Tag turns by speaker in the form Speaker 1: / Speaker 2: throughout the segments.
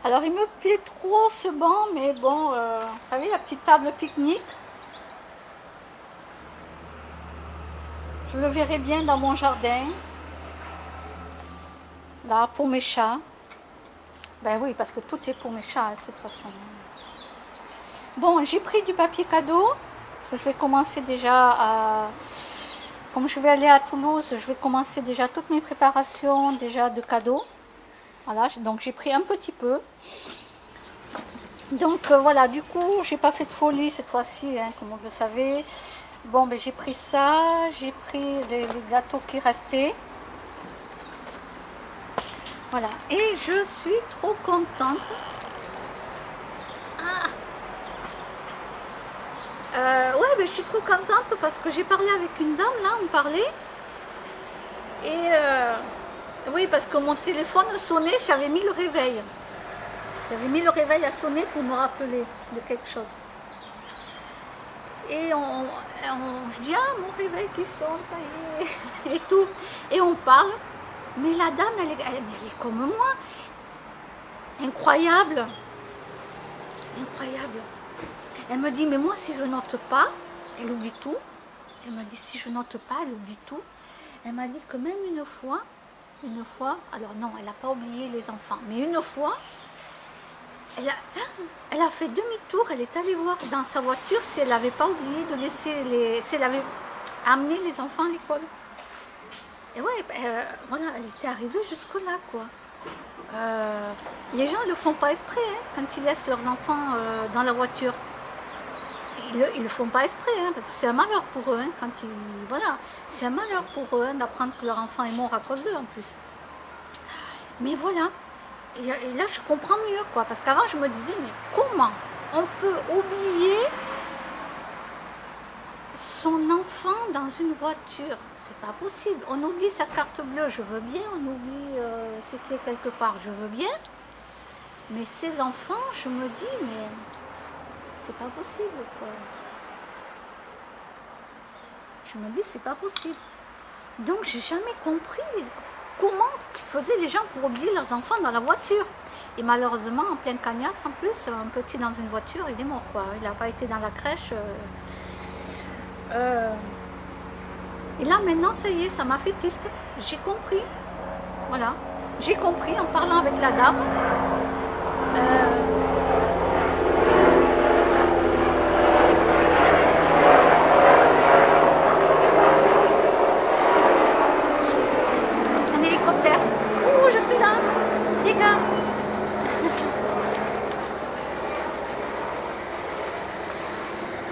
Speaker 1: Alors il me plaît trop ce banc, mais bon, vous savez, la petite table pique-nique, je le verrai bien dans mon jardin, là, pour mes chats. Ben oui, parce que tout est pour mes chats, de toute façon. Bon, j'ai pris du papier cadeau, parce que je vais commencer déjà à... Comme je vais aller à Toulouse, je vais commencer déjà toutes mes préparations déjà de cadeaux. Voilà, donc j'ai pris un petit peu. Donc voilà, du coup, j'ai pas fait de folie cette fois-ci, hein, comme vous le savez. Bon, ben j'ai pris ça, j'ai pris les gâteaux qui restaient. Voilà, et je suis trop contente. Ah, ouais, ben je suis trop contente parce que j'ai parlé avec une dame là, on parlait. Et oui, parce que mon téléphone sonnait, j'avais mis le réveil. J'avais mis le réveil à sonner pour me rappeler de quelque chose. Et je dis, ah, mon réveil qui sonne, ça y est, et tout. Et on parle. Mais la dame, elle est comme moi. Incroyable. Incroyable. Elle me dit, mais moi, si je note pas, elle oublie tout. Elle me dit, si je note pas, elle oublie tout. Elle m'a dit que même une fois, alors non, elle n'a pas oublié les enfants, mais une fois, elle a fait demi-tour, elle est allée voir dans sa voiture si elle n'avait pas oublié de laisser si elle avait amené les enfants à l'école. Et ouais, voilà, elle était arrivée jusque-là, quoi. Les gens ne le font pas exprès, hein, quand ils laissent leurs enfants dans la voiture. Ils ne le font pas exprès, hein, parce que c'est un malheur pour eux, hein, quand ils... Voilà, c'est un malheur pour eux hein, d'apprendre que leur enfant est mort à cause d'eux, en plus. Mais voilà, et là, je comprends mieux, quoi, parce qu'avant, je me disais, mais comment on peut oublier son enfant dans une voiture? C'est pas possible. On oublie sa carte bleue, je veux bien, on oublie ses clés quelque part, je veux bien. Mais ces enfants, je me dis, mais c'est pas possible, quoi. Je me dis, c'est pas possible. Donc, j'ai jamais compris comment faisaient les gens pour oublier leurs enfants dans la voiture. Et malheureusement, en pleine cagnasse, en plus, un petit dans une voiture, il est mort, quoi. Il n'a pas été dans la crèche. Et là, maintenant, ça y est, ça m'a fait tilt. J'ai compris. Voilà. J'ai compris en parlant avec la dame. Un hélicoptère. Ouh, je suis là. Les gars.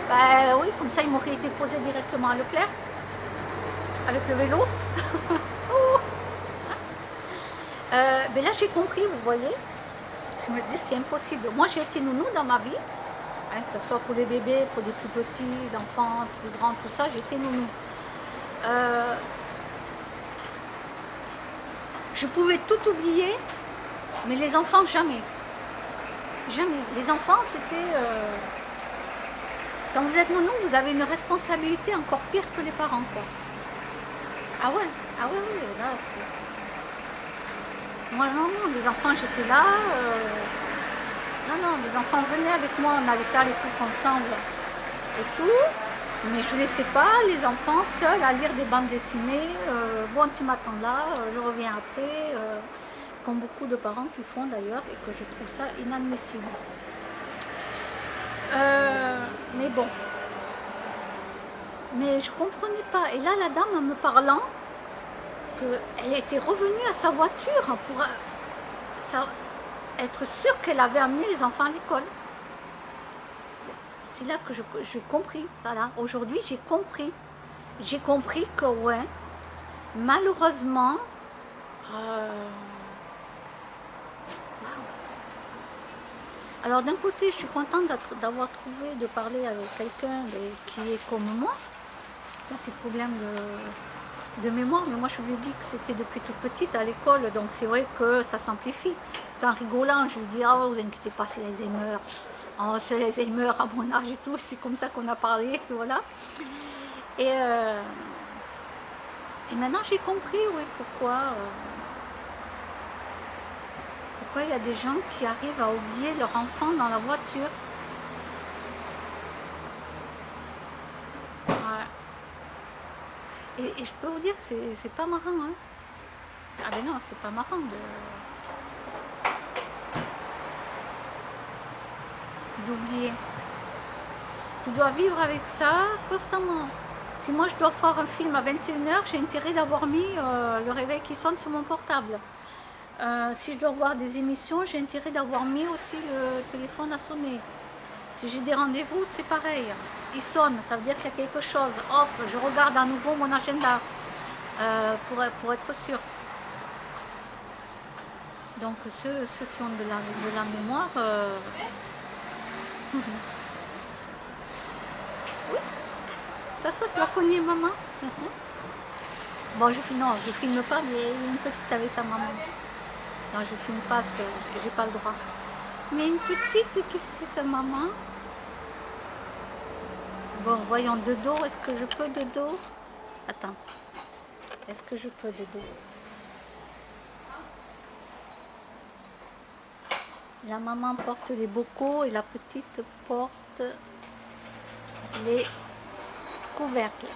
Speaker 1: Bah oui, comme ça, ils m'auraient déposé directement à Leclerc. Avec le vélo. Mais là, j'ai compris, vous voyez. Je me disais, c'est impossible. Moi, j'ai été nounou dans ma vie. Hein, que ce soit pour les bébés, pour les plus petits enfants, plus grands, tout ça, j'ai été nounou. Je pouvais tout oublier, mais les enfants, jamais. Jamais. Les enfants, c'était... Quand vous êtes nounou, vous avez une responsabilité encore pire que les parents, quoi. Ah ouais, oui, là, c'est... Moi, non, les enfants, j'étais là. Non, les enfants venaient avec moi, on allait faire les courses ensemble et tout. Mais je ne laissais pas les enfants seuls à lire des bandes dessinées. Bon, tu m'attends là, je reviens après. Comme beaucoup de parents qui font d'ailleurs, et que je trouve ça inadmissible. Mais bon. Mais je ne comprenais pas. Et là, la dame, en me parlant, qu'elle était revenue à sa voiture pour être sûre qu'elle avait amené les enfants à l'école. C'est là que j'ai compris. Voilà. Aujourd'hui, j'ai compris. J'ai compris que, ouais, malheureusement, alors d'un côté, je suis contente d'avoir trouvé, de parler avec quelqu'un qui est comme moi. Là, c'est le problème de mémoire, mais moi je lui ai dit que c'était depuis toute petite à l'école, donc c'est vrai que ça s'amplifie. Parce qu'en rigolant, je lui dis, ah, vous inquiétez pas, c'est l'Alzheimer. Oh, c'est l'Alzheimer à mon âge et tout, c'est comme ça qu'on a parlé, voilà. Et maintenant j'ai compris, oui, pourquoi pourquoi il y a des gens qui arrivent à oublier leur enfant dans la voiture. Ouais. Et je peux vous dire que c'est pas marrant. Hein. Ah ben non, c'est pas marrant d'oublier. Tu dois vivre avec ça constamment. Si moi je dois voir un film à 21h, j'ai intérêt d'avoir mis le réveil qui sonne sur mon portable. Si je dois voir des émissions, j'ai intérêt d'avoir mis aussi le téléphone à sonner. Si j'ai des rendez-vous, c'est pareil. Il sonne, ça veut dire qu'il y a quelque chose. Hop, je regarde à nouveau mon agenda pour être sûr. Donc ceux qui ont de la mémoire... Oui, ça tu as connu maman. Bon, je filme pas, mais une petite avec sa maman. Non, je filme pas parce que j'ai pas le droit. Mais une petite qui suit sa maman. Bon, voyons, de dos, est-ce que je peux de dos? Attends. Est-ce que je peux de dos? La maman porte les bocaux et la petite porte les couvercles.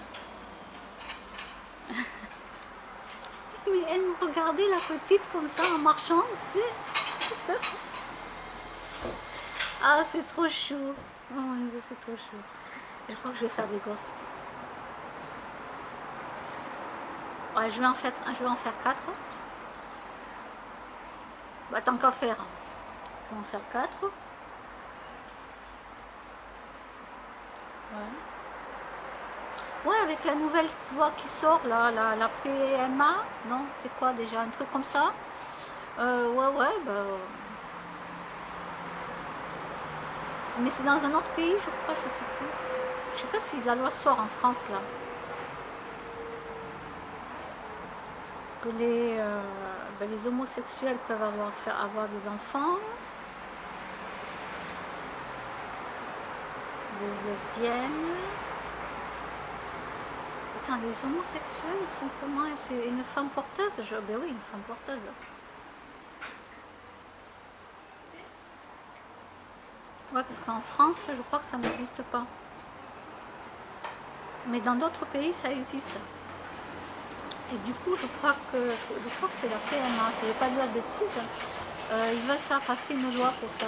Speaker 1: Mais elle me regardait, la petite, comme ça, en marchant, tu sais. Ah, c'est trop chou. Oh mon Dieu, c'est trop chou. Je crois que je vais faire des gosses. Ouais, je vais en faire 4. Bah, tant qu'à faire. Je vais en faire 4. Ouais, avec la nouvelle loi qui sort, là, la PMA, non, c'est quoi déjà? Un truc comme ça. Ouais, bah... Mais c'est dans un autre pays, je crois, je sais plus. Je sais pas si la loi sort en France, là. Que les homosexuels peuvent avoir des enfants. Les lesbiennes. Attends, les homosexuels, ils font comment? C'est une femme porteuse? Ben oui, une femme porteuse. Ouais, parce qu'en France, je crois que ça n'existe pas. Mais dans d'autres pays, ça existe. Et du coup, je crois que c'est la PMA, je ne vais pas dire de bêtises. Il va faire passer une loi pour ça.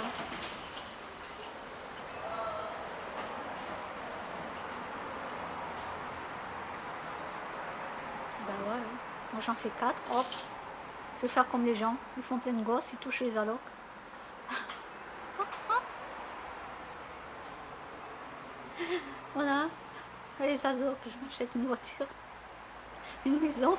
Speaker 1: Ben ouais, moi j'en fais 4, hop. Je vais faire comme les gens, ils font plein de gosses, ils touchent les allocs. Voilà, les allocs, je m'achète une voiture, une maison.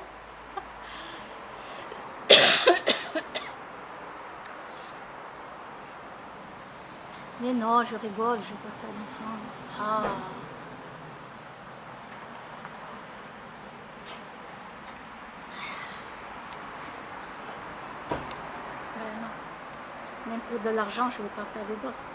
Speaker 1: Mais non, je rigole, je vais pas faire d'enfant. Ah. Non. Même pour de l'argent, je ne vais pas faire des gosses.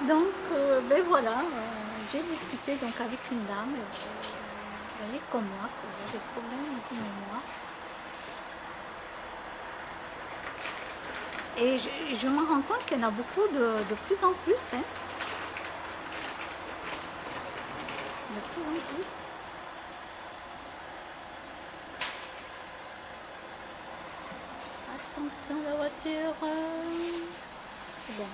Speaker 1: Donc, ben voilà, j'ai discuté donc avec une dame, elle est comme moi, qui a des problèmes de mémoire. Et je me rends compte qu'il y en a beaucoup de plus en plus. Hein. De plus en plus. Attention la voiture. C'est bon.